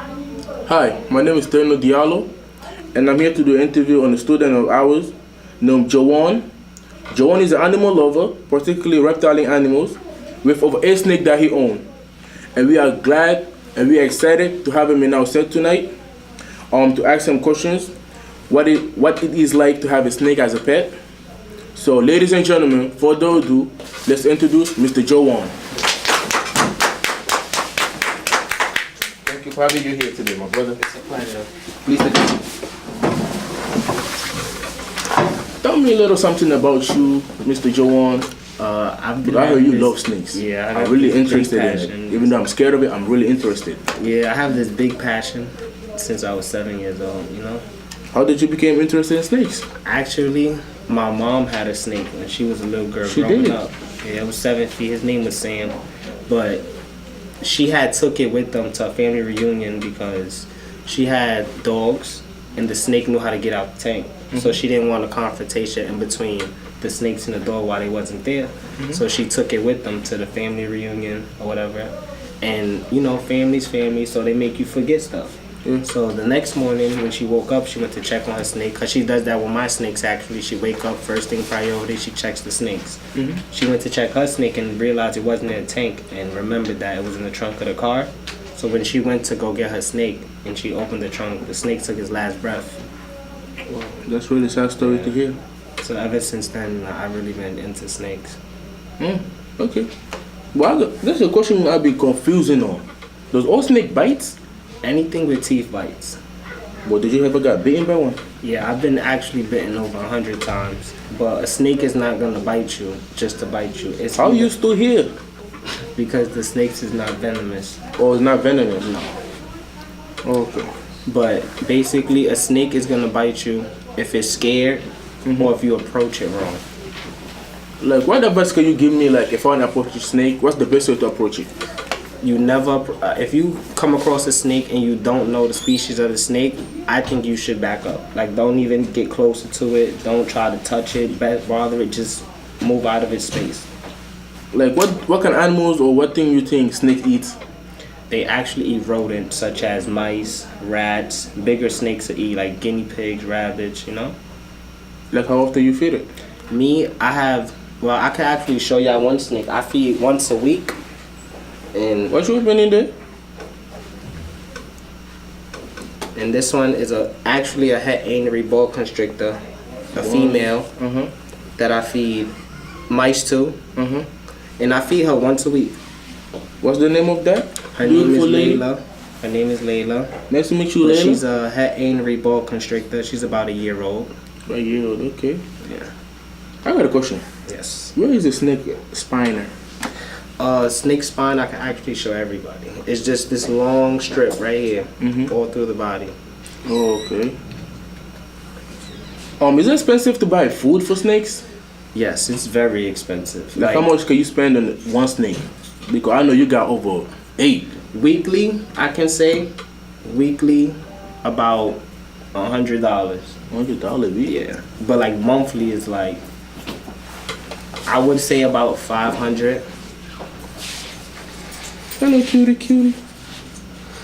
Hi, my name is King Diallo, and I'm here to do an interview on a student of ours named Juwaan. Juwaan is an animal lover, particularly reptilian animals, with over 8 snakes that he owns. And we are glad and we are excited to have him in our set tonight to ask him questions, what it is like to have a snake as a pet. So ladies and gentlemen, for those ado, let's introduce Mr. Juwaan. Thank you for having you here today, my brother. It's a pleasure. Please sit down. Tell me a little something about you, Mr. Juwaan. I heard you love snakes. Yeah, I'm really interested in it. Even though I'm scared of it, I'm really interested. Yeah, I have this big passion since I was 7 years old, you know? How did you become interested in snakes? Actually, my mom had a snake when she was a little girl growing up. Yeah, it was 7 feet. His name was Sam. But she had took it with them to a family reunion because she had dogs and the snake knew how to get out the tank. Mm-hmm. So she didn't want a confrontation in between the snakes and the dog while they wasn't there. Mm-hmm. So she took it with them to the family reunion or whatever. And you know, family's family, so they make you forget stuff. Mm-hmm. So the next morning when she woke up, she went to check on her snake, because she does that with my snakes actually. She wake up, first thing priority, she checks the snakes. Mm-hmm. She went to check her snake and realized it wasn't in a tank and remembered that it was in the trunk of the car. So when she went to go get her snake and she opened the trunk, the snake took his last breath. Wow, that's really sad story to hear. So ever since then, I've really been into snakes. Okay. Well, this is a question I'll be confusing on. Does all snake bites? Anything with teeth bites. Well, did you ever get bitten by one? Yeah, I've been actually bitten over 100 times. But a snake is not gonna bite you just to bite you. It's How you still here? Because the snakes is not venomous. Oh, it's not venomous? No. Okay. But basically, a snake is gonna bite you if it's scared or if you approach it wrong. Like, what advice can you give me? Like, if I want to approach a snake, what's the best way to approach it? You never, if you come across a snake and you don't know the species of the snake, I think you should back up. Like, don't even get closer to it. Don't try to touch it, bother it. Just move out of its space. Like, what kind of animals or what thing you think snake eats? They actually eat rodents such as mice, rats. Bigger snakes will eat like guinea pigs, rabbits, you know? Like, how often you feed it? Me, I can actually show y'all one snake. I feed once a week. And what you been in there? And this one is actually a het anery boa constrictor, a female that I feed mice to. And I feed her once a week. What's the name of that? Her name is Layla. Her name is Layla. Nice to meet you, Layla. She's a het anery boa constrictor. She's about a year old. A year old, okay. Yeah. I got a question. Yes. Where is the snake spine? Snake spine, I can actually show everybody. It's just this long strip right here, all through the body. Oh, okay. Is it expensive to buy food for snakes? Yes, it's very expensive. Like, how much can you spend on one snake? Because I know you got over 8. Weekly, I can say, about $100. $100 a week? Yeah. But like monthly is like, I would say about 500. Hello, cutie.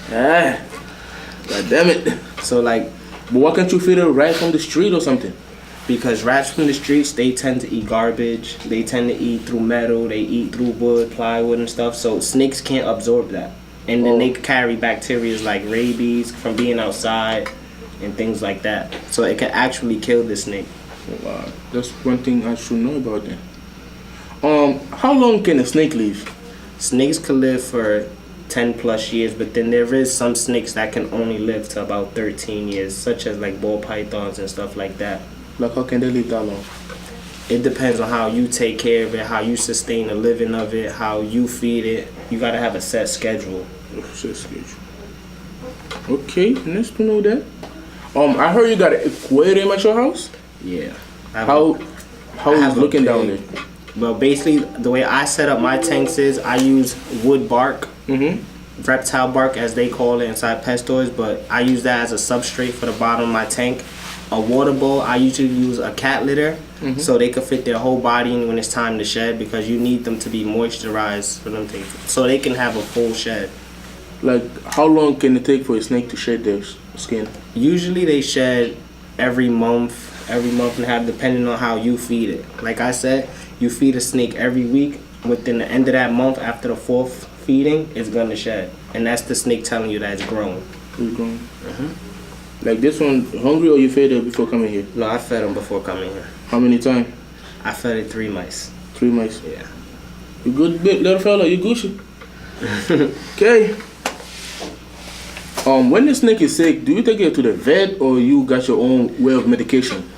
God damn it. So like, but why can't you feed it right from the street or something? Because rats from the streets, they tend to eat garbage. They tend to eat through metal. They eat through wood, plywood, and stuff. So snakes can't absorb that. And then they carry bacteria like rabies from being outside and things like that. So it can actually kill the snake. Wow. That's one thing I should know about that. How long can a snake live? Snakes can live for 10 plus years, but then there is some snakes that can only live to about 13 years, such as like ball pythons and stuff like that. Like, how can they live that long? It depends on how you take care of it, how you sustain the living of it, how you feed it. You gotta have a set schedule. Set schedule. Okay, nice to know that. I heard you got an aquarium at your house? Yeah. How is looking down there? Well, basically, the way I set up my tanks is I use wood bark, reptile bark as they call it inside pet stores, but I use that as a substrate for the bottom of my tank. A water bowl, I usually use a cat litter so they can fit their whole body when it's time to shed, because you need them to be moisturized for them to, so they can have a full shed. Like, how long can it take for a snake to shed their skin? Usually they shed every month and a half, depending on how you feed it. Like I said, you feed a snake every week. Within the end of that month, after the 4th feeding, it's gonna shed, and that's the snake telling you that it's growing. It's growing. Like this one, hungry or you fed it before coming here? No, I fed him before coming here. How many times? I fed it 3 mice. 3 mice. Yeah. You good, big little fella? You Gucci? Okay. When the snake is sick, do you take it to the vet or you got your own way of medication?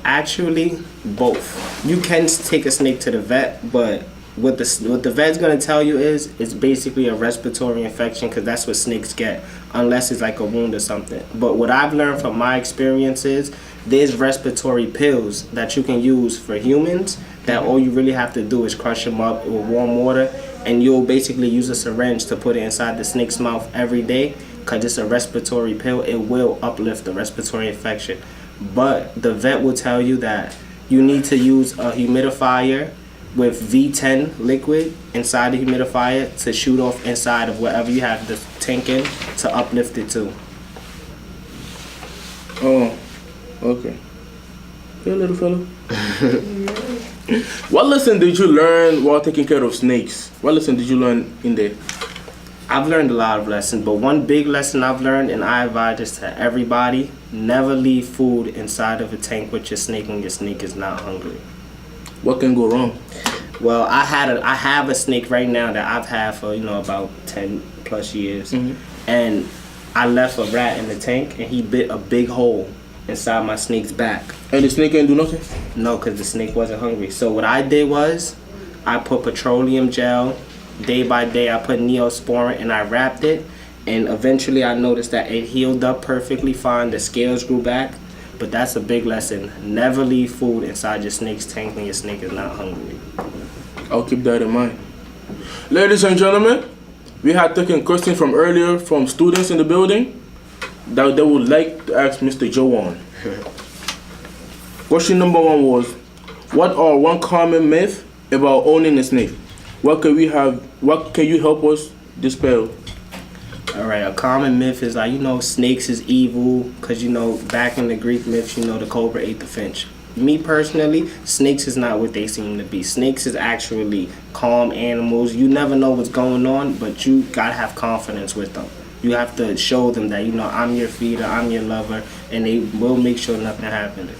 Actually, both. You can take a snake to the vet, but what the vet's gonna tell you is it's basically a respiratory infection, because that's what snakes get, unless it's like a wound or something. But what I've learned from my experience is there's respiratory pills that you can use for humans that all you really have to do is crush them up with warm water, and you'll basically use a syringe to put it inside the snake's mouth every day, because it's a respiratory pill. It will uplift the respiratory infection. But the vet will tell you that you need to use a humidifier with V10 liquid inside the humidifier to shoot off inside of wherever you have the tank in to uplift it too. Oh, okay. Hey, little fella. What lesson did you learn while taking care of snakes? What lesson did you learn in there? I've learned a lot of lessons, but one big lesson I've learned, and I advise this to everybody: never leave food inside of a tank with your snake when your snake is not hungry. What can go wrong? Well, I have a snake right now that I've had for about 10 plus years, and I left a rat in the tank, and he bit a big hole inside my snake's back. And the snake ain't do nothing? No, because the snake wasn't hungry. So what I did was I put petroleum gel. Day by day, I put Neosporin and I wrapped it, and eventually I noticed that it healed up perfectly fine. The scales grew back. But that's a big lesson. Never leave food inside your snake's tank when your snake is not hungry. I'll keep that in mind. Ladies and gentlemen, we had taken questions from earlier from students in the building that they would like to ask Mr. Juwaan. Question number 1 was, what are one common myth about owning a snake? What can you help us dispel? Alright, a common myth is snakes is evil, because back in the Greek myths, the cobra ate the finch. Me personally, snakes is not what they seem to be. Snakes is actually calm animals. You never know what's going on, but you gotta have confidence with them. You have to show them that, I'm your feeder, I'm your lover, and they will make sure nothing happens.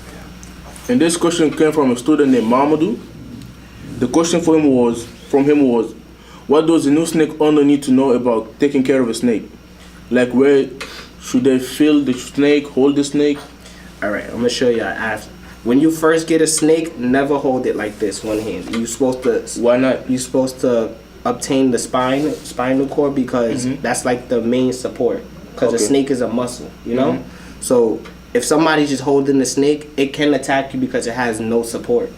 And this question came from a student named Mamadou. The question from him was, what does a new snake owner need to know about taking care of a snake? Like, where should they feel the snake, hold the snake? Alright, I'm gonna show you. When you first get a snake, never hold it like this, one hand. You're supposed to. Why not? You're supposed to obtain the spinal cord, because that's like the main support. Because a snake is a muscle, So if somebody's just holding the snake, it can attack you because it has no support.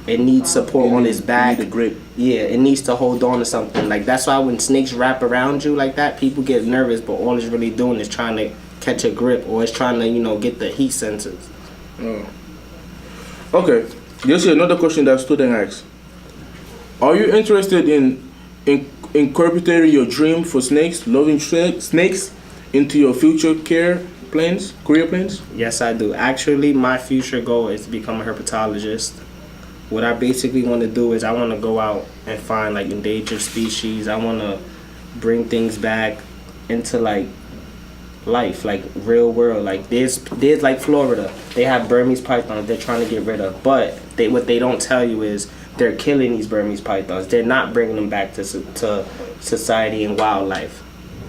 It needs support on its back. You need a grip. Yeah, it needs to hold on to something. Like, that's why when snakes wrap around you like that, people get nervous, but all it's really doing is trying to catch a grip, or it's trying to, get the heat sensors. Oh. Okay, here's another question that student asks. Are you interested in incorporating your dream for snakes, loving snakes, into your future career plans? Yes, I do. Actually, my future goal is to become a herpetologist. What I basically want to do is I want to go out and find like endangered species. I want to bring things back into like life, like real world. Like there's like Florida, they have Burmese pythons they're trying to get rid of, but what they don't tell you is they're killing these Burmese pythons. They're not bringing them back to society and wildlife.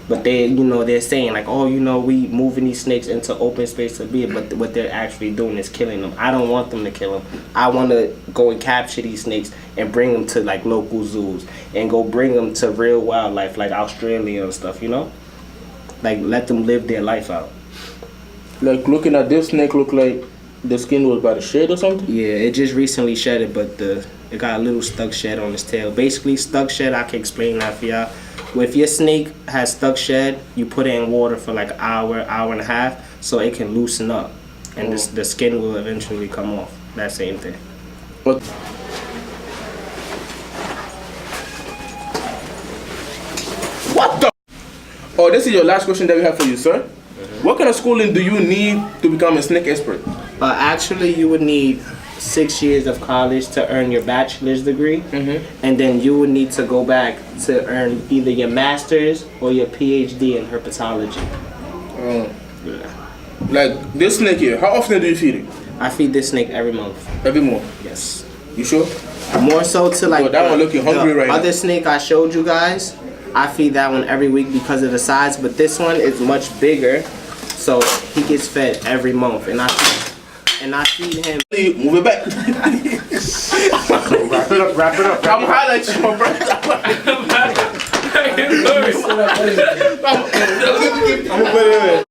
But they're saying like, oh, we moving these snakes into open space to be, but what they're actually doing is killing them. I don't want them to kill them. I want to go and capture these snakes and bring them to like local zoos and go bring them to real wildlife like Australia and stuff, Like, let them live their life out. Like, looking at this snake, look like the skin was about to shed or something? Yeah, it just recently shedded, but it got a little stuck shed on its tail. Basically, stuck shed, I can explain that for y'all. If your snake has stuck shed, you put it in water for like an hour and a half, so it can loosen up, and the skin will eventually come off. That same thing. But what the? Oh, this is your last question that we have for you, sir. What kind of schooling do you need to become a snake expert? Actually, you would need 6 years of college to earn your bachelor's degree, and then you would need to go back to earn either your master's or your PhD in herpetology. Like this snake here, how often do you feed it? I feed this snake every month. Every month? Yes. You sure? More so to like that one looking hungry right now. Other snake I showed you guys, I feed that one every week because of the size, but this one is much bigger, so he gets fed every month, and I feed him. Move it back. Wrap it up. I'm highlight you, my brother. I'm gonna put it in.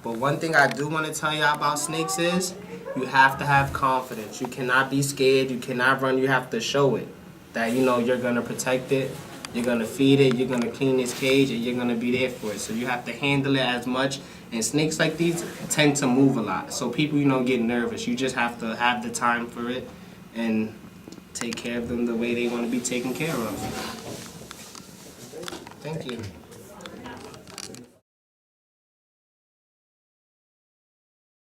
One thing I do want to tell y'all about snakes is you have to have confidence. You cannot be scared. You cannot run. You have to show it that you know you're going to protect it. You're going to feed it. You're going to clean its cage, and you're going to be there for it. So you have to handle it as much. And snakes like these tend to move a lot. So people, get nervous. You just have to have the time for it and take care of them the way they want to be taken care of. Thank you.